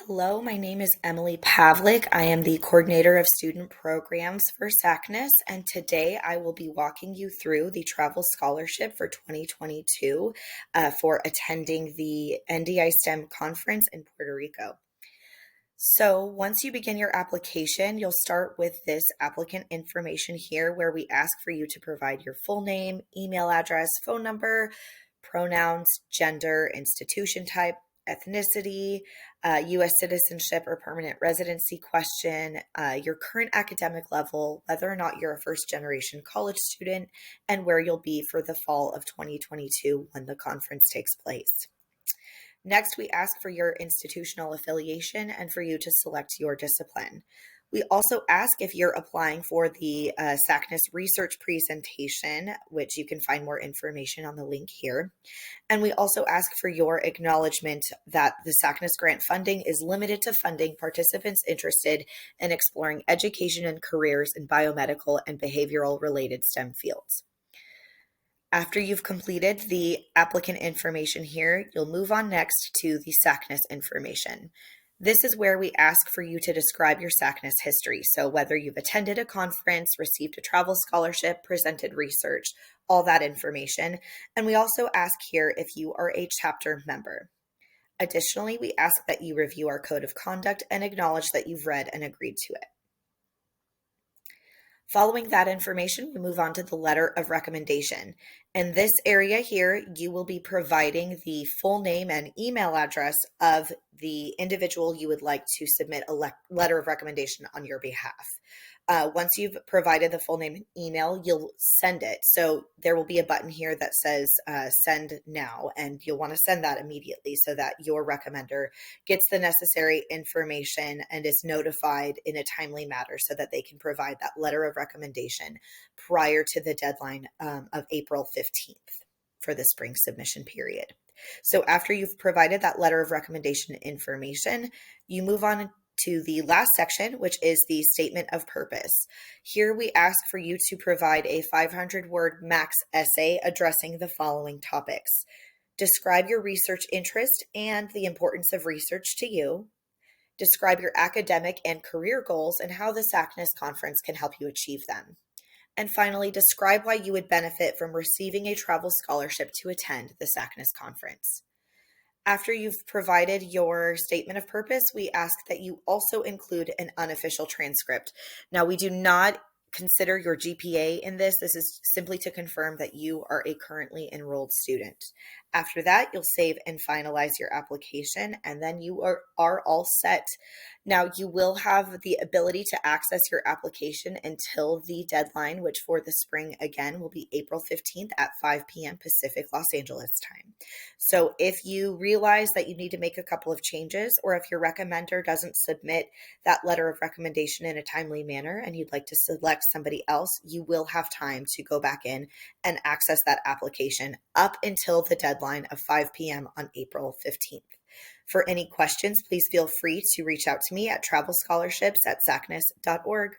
Hello, my name is Emily Pavlik. I am the coordinator of student programs for Sackness, and today I will be walking you through the travel scholarship for 2022 for attending the NDI STEM conference in Puerto Rico. So once you begin your application, you'll start with this applicant information here where we ask for you to provide your full name, email address, phone number, pronouns, gender, institution type, ethnicity, U.S. citizenship or permanent residency question, your current academic level, whether or not you're a first generation college student, and where you'll be for the fall of 2022 when the conference takes place. Next, we ask for your institutional affiliation and for you to select your discipline. We also ask if you're applying for the Sackness research presentation, which you can find more information on the link here. And we also ask for your acknowledgement that the Sackness grant funding is limited to funding participants interested in exploring education and careers in biomedical and behavioral related STEM fields. After you've completed the applicant information here, you'll move on next to the Sackness information. This is where we ask for you to describe your Sackness history. So whether you've attended a conference, received a travel scholarship, presented research, all that information. And we also ask here if you are a chapter member. Additionally, we ask that you review our code of conduct and acknowledge that you've read and agreed to it. Following that information, we move on to the letter of recommendation. In this area here, you will be providing the full name and email address of the individual you would like to submit a letter of recommendation on your behalf. Once you've provided the full name and email, you'll send it. So there will be a button here that says send now, and you'll want to send that immediately so that your recommender gets the necessary information and is notified in a timely manner so that they can provide that letter of recommendation prior to the deadline of April 15th for the spring submission period. So after you've provided that letter of recommendation information, you move on to the last section, which is the statement of purpose. Here we ask for you to provide a 500-word max essay addressing the following topics. Describe your research interest and the importance of research to you. Describe your academic and career goals and how the Sackness Conference can help you achieve them. And finally, describe why you would benefit from receiving a travel scholarship to attend the Sackness Conference. After you've provided your statement of purpose, we ask that you also include an unofficial transcript. Now, we do not consider your GPA in this. This is simply to confirm that you are a currently enrolled student. After that, you'll save and finalize your application, and then you are all set. Now, you will have the ability to access your application until the deadline, which for the spring, again, will be April 15th at 5 p.m. Pacific Los Angeles time. So if you realize that you need to make a couple of changes, or if your recommender doesn't submit that letter of recommendation in a timely manner and you'd like to select somebody else, you will have time to go back in and access that application up until the deadline of 5 p.m. on April 15th. For any questions, please feel free to reach out to me at travelscholarships@sackness.org.